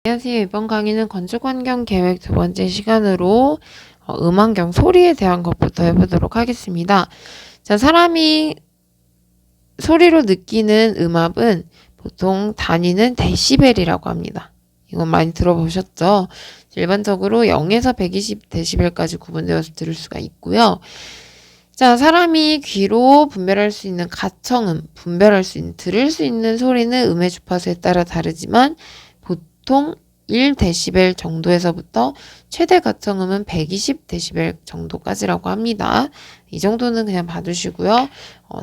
안녕하세요. 이번 강의는 건축환경 계획 두 번째 시간으로 음환경 소리에 대한 것부터 해보도록 하겠습니다. 자, 사람이 소리로 느끼는 음압은 보통 단위는 데시벨이라고 합니다. 이건 많이 들어보셨죠? 일반적으로 0에서 120데시벨까지 구분되어서 들을 수가 있고요. 자, 사람이 귀로 분별할 수 있는 가청음, 들을 수 있는 소리는 음의 주파수에 따라 다르지만 보통 1데시벨 정도에서부터 최대 가청음은 120데시벨 정도까지라고 합니다. 이 정도는 그냥 봐두시고요.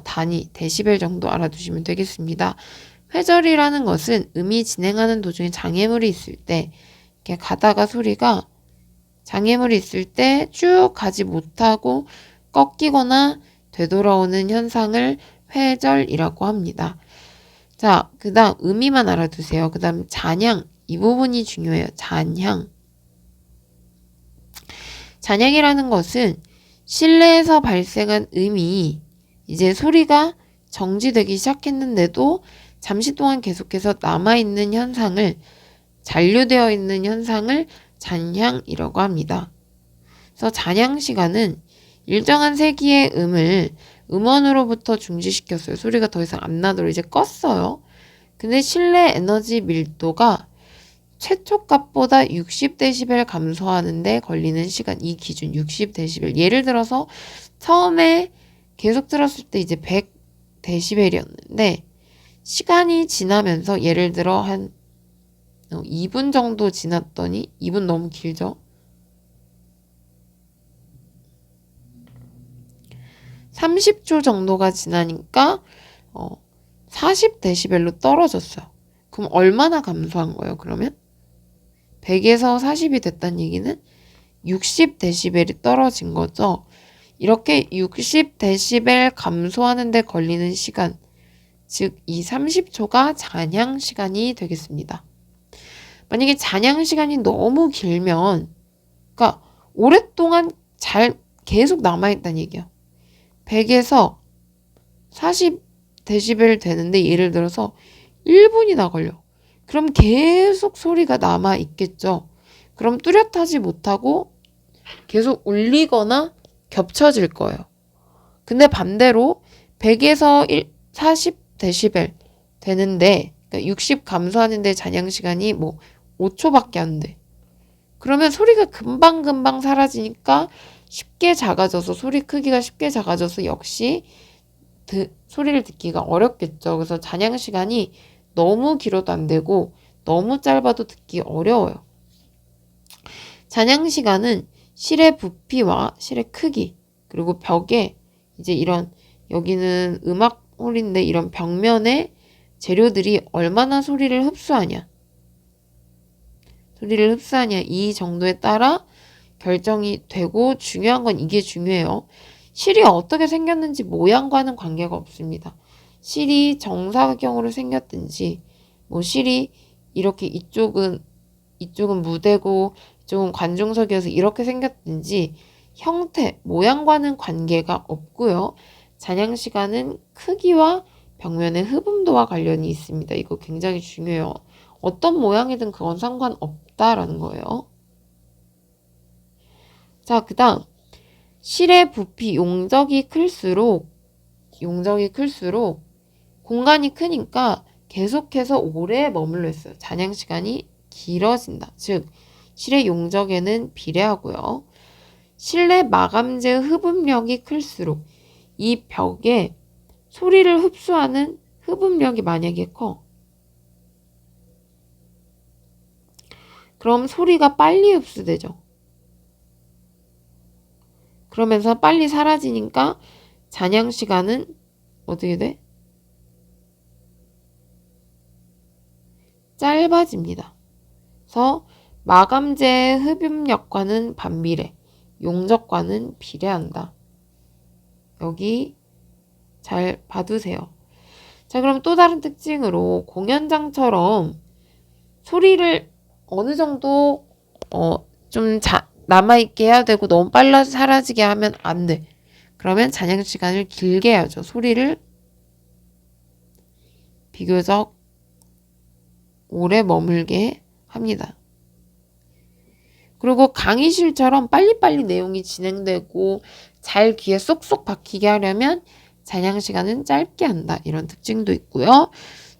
단위, 데시벨 정도 알아두시면 되겠습니다. 회절이라는 것은 음이 진행하는 도중에 장애물이 있을 때, 이렇게 가다가 소리가 장애물이 있을 때 쭉 가지 못하고 꺾이거나 되돌아오는 현상을 회절이라고 합니다. 자, 그 다음 음이만 알아두세요. 그 다음 잔향, 이 부분이 중요해요. 잔향이라는 것은 실내에서 발생한 음이 이제 소리가 정지되기 시작했는데도 잠시 동안 계속해서 남아있는 현상을, 잔류되어 있는 현상을 잔향이라고 합니다. 그래서 잔향 시간은 일정한 세기의 음을 음원으로부터 중지시켰어요. 소리가 더 이상 안 나도록 이제 껐어요. 근데 실내 에너지 밀도가 최초값보다 60데시벨 감소하는데 걸리는 시간, 이 기준 60데시벨. 예를 들어서 처음에 계속 들었을 때 이제 100데시벨이었는데 시간이 지나면서 예를 들어 한 2분 정도 지났더니 2분 너무 길죠? 30초 정도가 지나니까 40데시벨로 떨어졌어요. 그럼 얼마나 감소한 거예요, 그러면? 100에서 40이 됐다는 얘기는 60데시벨이 떨어진 거죠. 이렇게 60데시벨 감소하는 데 걸리는 시간, 즉 이 30초가 잔향 시간이 되겠습니다. 만약에 잔향 시간이 너무 길면, 그러니까 오랫동안 계속 남아있다는 얘기예요. 100에서 40데시벨 되는데 예를 들어서 1분이나 걸려. 그럼 계속 소리가 남아있겠죠. 그럼 뚜렷하지 못하고 계속 울리거나 겹쳐질 거예요. 근데 반대로 100에서 40데시벨 되는데, 그러니까 60 감소하는데 잔향시간이 뭐 5초밖에 안 돼. 그러면 소리가 금방금방 사라지니까 쉽게 작아져서, 소리 크기가 쉽게 작아져서 역시 소리를 듣기가 어렵겠죠. 그래서 잔향시간이 너무 길어도 안 되고 너무 짧아도 듣기 어려워요. 잔향시간은 실의 부피와 실의 크기, 그리고 벽에 이제 이런, 여기는 음악홀인데 이런 벽면에 재료들이 얼마나 소리를 흡수하냐 이 정도에 따라 결정이 되고, 중요한 건 이게 중요해요. 실이 어떻게 생겼는지 모양과는 관계가 없습니다. 실이 정사각형으로 생겼든지, 뭐 실이 이렇게 이쪽은 무대고 이쪽은 관중석이어서 이렇게 생겼든지 형태, 모양과는 관계가 없고요. 잔향시간은 크기와 벽면의 흡음도와 관련이 있습니다. 이거 굉장히 중요해요. 어떤 모양이든 그건 상관없다라는 거예요. 자, 그 다음 실의 부피, 용적이 클수록 공간이 크니까 계속해서 오래 머물러 있어요. 잔향시간이 길어진다. 즉 실의 용적에는 비례하고요. 실내 마감재 흡음력이 클수록 이 벽에 소리를 흡수하는 흡음력이 만약에 커, 그럼 소리가 빨리 흡수되죠. 그러면서 빨리 사라지니까 잔향시간은 어떻게 돼? 짧아집니다. 그래서 마감재의 흡음력과는 반비례, 용적과는 비례한다. 여기 잘 봐두세요. 자, 그럼 또 다른 특징으로 공연장처럼 소리를 어느 정도 좀 남아있게 해야 되고 너무 빨라 사라지게 하면 안 돼. 그러면 잔향시간을 길게 해야죠. 소리를 비교적 오래 머물게 합니다. 그리고 강의실처럼 빨리빨리 내용이 진행되고 잘 귀에 쏙쏙 박히게 하려면 잔향 시간은 짧게 한다. 이런 특징도 있고요.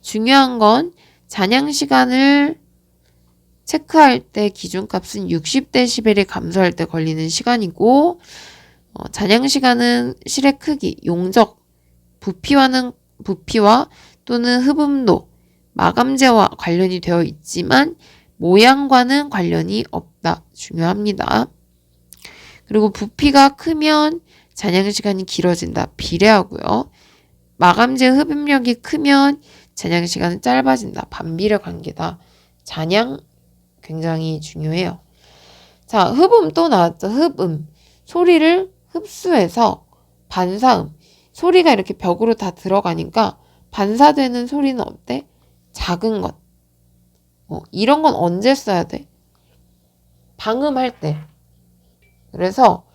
중요한 건 잔향 시간을 체크할 때 기준값은 60dB이 감소할 때 걸리는 시간이고 잔향 시간은 실의 크기, 용적, 부피와 또는 흡음도, 마감재와 관련이 되어 있지만 모양과는 관련이 없다. 중요합니다. 그리고 부피가 크면 잔향 시간이 길어진다. 비례하고요. 마감재 흡음력이 크면 잔향 시간은 짧아진다. 반비례 관계다. 잔향 굉장히 중요해요. 자, 흡음 또 나왔죠. 흡음. 소리를 흡수해서 반사음. 소리가 이렇게 벽으로 다 들어가니까 반사되는 소리는 어때? 작은 것. 이런 건 언제 써야 돼? 방음할 때. 그래서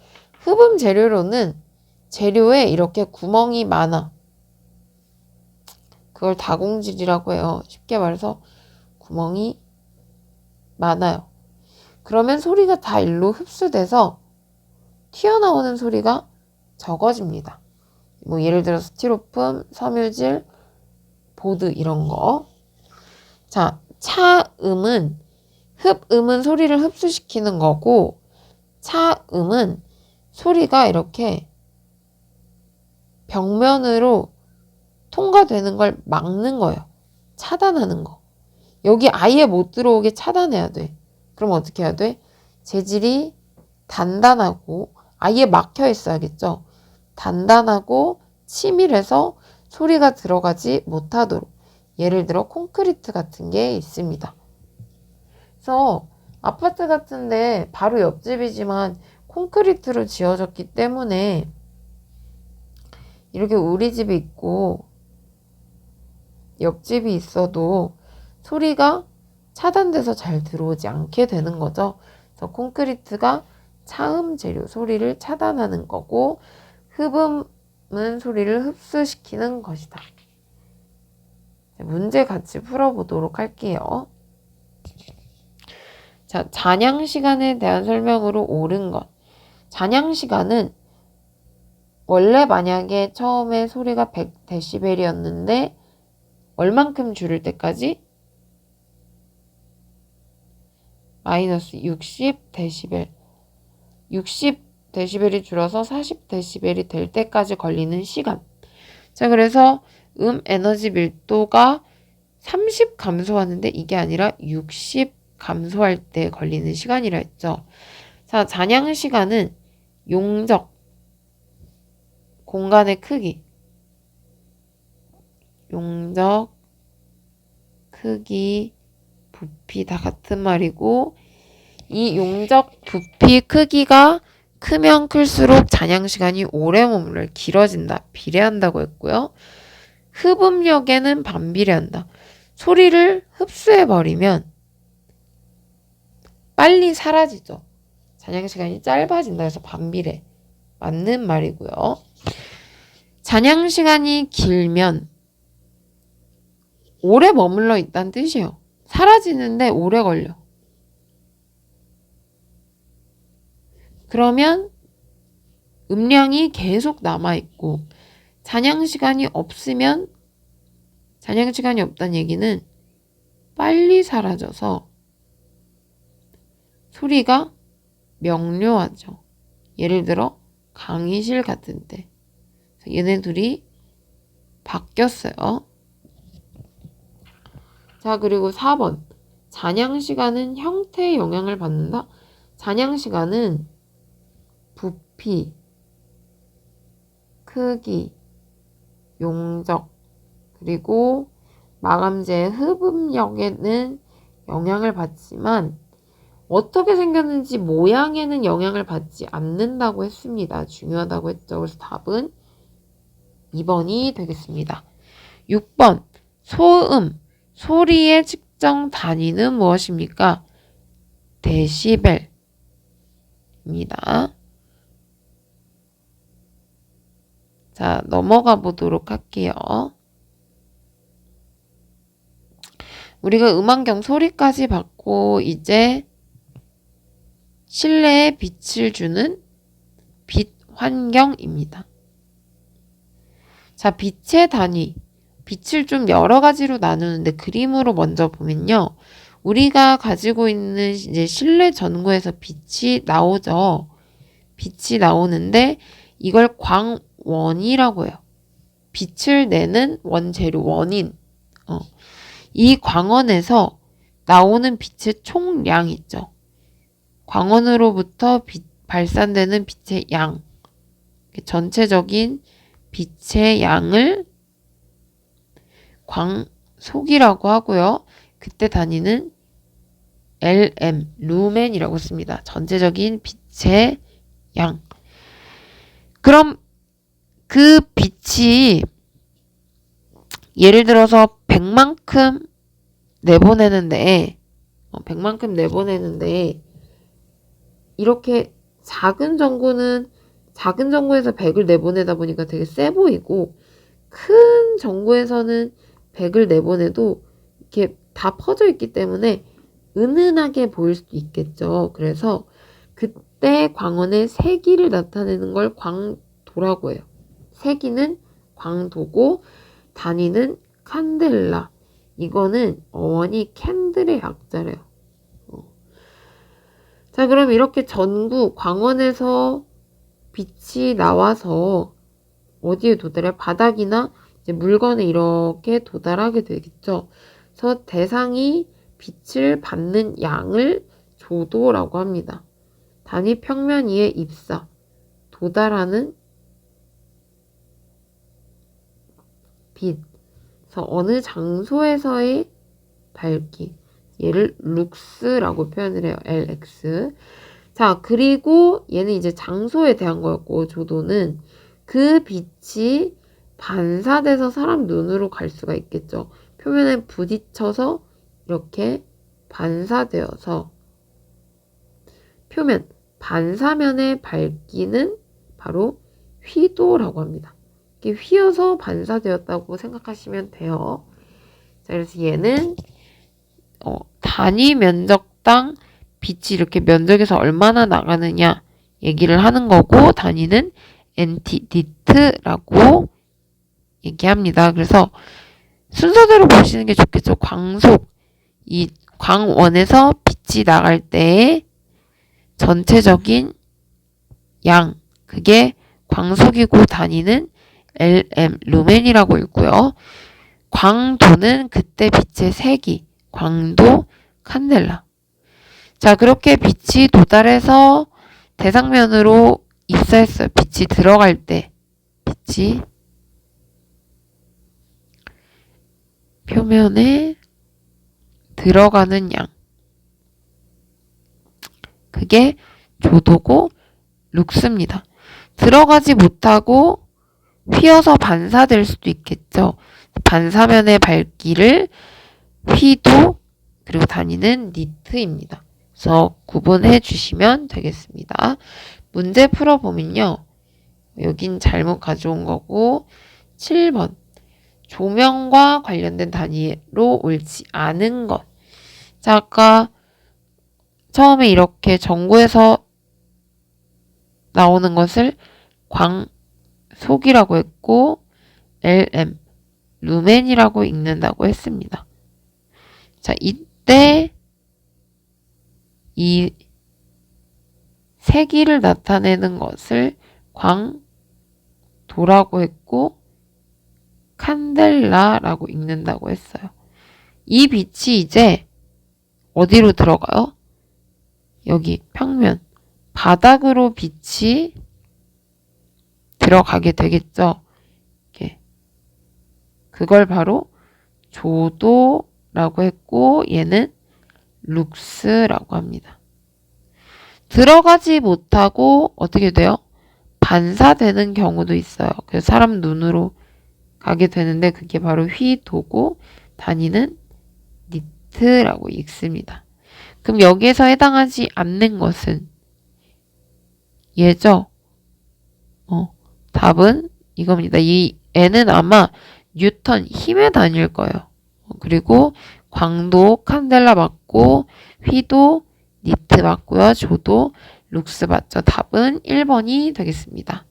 흡음 재료로는 재료에 이렇게 구멍이 많아. 그걸 다공질이라고 해요. 쉽게 말해서 구멍이 많아요. 그러면 소리가 다 일로 흡수돼서 튀어나오는 소리가 적어집니다. 뭐 예를 들어서 스티로폼, 섬유질, 보드 이런 거. 자, 차음은 흡음은 소리를 흡수시키는 거고 차음은 소리가 이렇게 벽면으로 통과되는 걸 막는 거예요. 차단하는 거. 여기 아예 못 들어오게 차단해야 돼. 그럼 어떻게 해야 돼? 재질이 단단하고 아예 막혀 있어야겠죠. 단단하고 치밀해서 소리가 들어가지 못하도록. 예를 들어 콘크리트 같은 게 있습니다. 그래서 아파트 같은데 바로 옆집이지만 콘크리트로 지어졌기 때문에 이렇게 우리 집이 있고 옆집이 있어도 소리가 차단돼서 잘 들어오지 않게 되는 거죠. 그래서 콘크리트가 차음 재료, 소리를 차단하는 거고 흡음은 소리를 흡수시키는 것이다. 문제 같이 풀어보도록 할게요. 자, 잔향 시간에 대한 설명으로 옳은 것. 잔향 시간은 원래 만약에 처음에 소리가 100dB이었는데 얼만큼 줄일 때까지? 마이너스 60dB. 60dB이 줄어서 40dB이 될 때까지 걸리는 시간. 자, 그래서 에너지 밀도가 30 감소하는데 이게 아니라 60 감소할 때 걸리는 시간이라 했죠. 자, 잔향 시간은 용적, 공간의 크기, 용적, 크기, 부피 다 같은 말이고 이 용적, 부피, 크기가 크면 클수록 잔향 시간이 오래 머물러 길어진다. 비례한다고 했고요. 흡음력에는 반비례한다. 소리를 흡수해버리면 빨리 사라지죠. 잔향 시간이 짧아진다 해서 반비례. 맞는 말이고요. 잔향 시간이 길면 오래 머물러 있다는 뜻이에요. 사라지는데 오래 걸려. 그러면 음량이 계속 남아있고 잔향 시간이 없으면 잔향 시간이 없다는 얘기는 빨리 사라져서 소리가 명료하죠. 예를 들어 강의실 같은 때 얘네 둘이 바뀌었어요. 자, 그리고 4번 잔향 시간은 형태에 영향을 받는다. 잔향 시간은 부피, 크기, 용적, 그리고 마감재의 흡음력에는 영향을 받지만 어떻게 생겼는지 모양에는 영향을 받지 않는다고 했습니다. 중요하다고 했죠. 그래서 답은 2번이 되겠습니다. 6번 소음, 소리의 측정 단위는 무엇입니까? 데시벨입니다. 자, 넘어가 보도록 할게요. 우리가 음안경 소리까지 받고 고 이제 실내에 빛을 주는 빛 환경입니다. 자, 빛의 단위. 빛을 좀 여러 가지로 나누는데 그림으로 먼저 보면요. 우리가 가지고 있는 이제 실내 전구에서 빛이 나오죠. 빛이 나오는데 이걸 광원이라고 해요. 빛을 내는 원재료, 원인. 이 광원에서 나오는 빛의 총량 있죠. 광원으로부터 발산되는 빛의 양. 전체적인 빛의 양을 광속이라고 하고요. 그때 단위는 LM, 루멘이라고 씁니다. 전체적인 빛의 양. 그럼 그 빛이 예를 들어서 100만큼 내보내는데 이렇게 작은 전구에서 100을 내보내다 보니까 되게 세 보이고 큰 전구에서는 100을 내보내도 이렇게 다 퍼져 있기 때문에 은은하게 보일 수도 있겠죠. 그래서 그때 광원의 세기를 나타내는 걸 광도라고 해요. 세기는 광도고 단위는 칸델라. 이거는 어원이 캔들의 약자래요. 자, 그럼 이렇게 전구 광원에서 빛이 나와서 어디에 도달해? 바닥이나 이제 물건에 이렇게 도달하게 되겠죠. 그래서 대상이 빛을 받는 양을 조도라고 합니다. 단위 평면 위에 입사, 도달하는 빛. 그래서 어느 장소에서의 밝기. 얘를 룩스라고 표현을 해요. LX. 자, 그리고 얘는 이제 장소에 대한 거였고, 조도는 그 빛이 반사돼서 사람 눈으로 갈 수가 있겠죠. 표면에 부딪혀서 이렇게 반사되어서 표면, 반사면의 밝기는 바로 휘도라고 합니다. 이렇게 휘어서 반사되었다고 생각하시면 돼요. 자, 그래서 얘는 단위 면적당 빛이 이렇게 면적에서 얼마나 나가느냐 얘기를 하는 거고, 단위는 NT-nit라고 얘기합니다. 그래서 순서대로 보시는 게 좋겠죠. 광속, 이 광원에서 빛이 나갈 때의 전체적인 양, 그게 광속이고 단위는 LM, 루멘이라고 읽고요. 광도는 그때 빛의 세기, 광도, 칸델라. 자, 그렇게 빛이 도달해서 대상면으로 입사했어요. 빛이 들어갈 때, 빛이 표면에 들어가는 양. 그게 조도고 룩스입니다. 들어가지 못하고 휘어서 반사될 수도 있겠죠. 반사면의 밝기를 휘도, 그리고 단위는 니트입니다. 그래서 구분해 주시면 되겠습니다. 문제 풀어보면요. 여긴 잘못 가져온 거고 7번 조명과 관련된 단위로 옳지 않은 것. 자, 아까 처음에 이렇게 전구에서 나오는 것을 광속이라고 했고 LM, 루멘이라고 읽는다고 했습니다. 자, 이때 이 세기를 나타내는 것을 광도라고 했고 칸델라라고 읽는다고 했어요. 이 빛이 이제 어디로 들어가요? 여기 평면, 바닥으로 빛이 들어가게 되겠죠. 이렇게. 그걸 바로 조도라고 했고 얘는 룩스라고 합니다. 들어가지 못하고 어떻게 돼요? 반사되는 경우도 있어요. 그래서 사람 눈으로 가게 되는데 그게 바로 휘도고 단위는 니트라고 읽습니다. 그럼 여기에서 해당하지 않는 것은 얘죠? 답은 이겁니다. 이 N은 아마 뉴턴, 힘의 단위일 거예요. 그리고 광도, 칸델라 맞고 맞고, 휘도 니트 맞고요. 조도 룩스 맞죠? 답은 1번이 되겠습니다.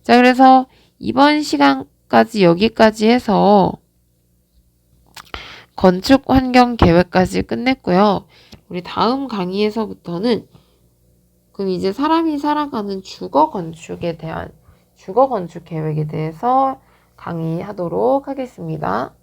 자, 그래서 이번 시간까지 여기까지 해서 건축 환경 계획까지 끝냈고요. 우리 다음 강의에서부터는 그럼 이제 사람이 살아가는 주거 건축 계획에 대해서 강의하도록 하겠습니다.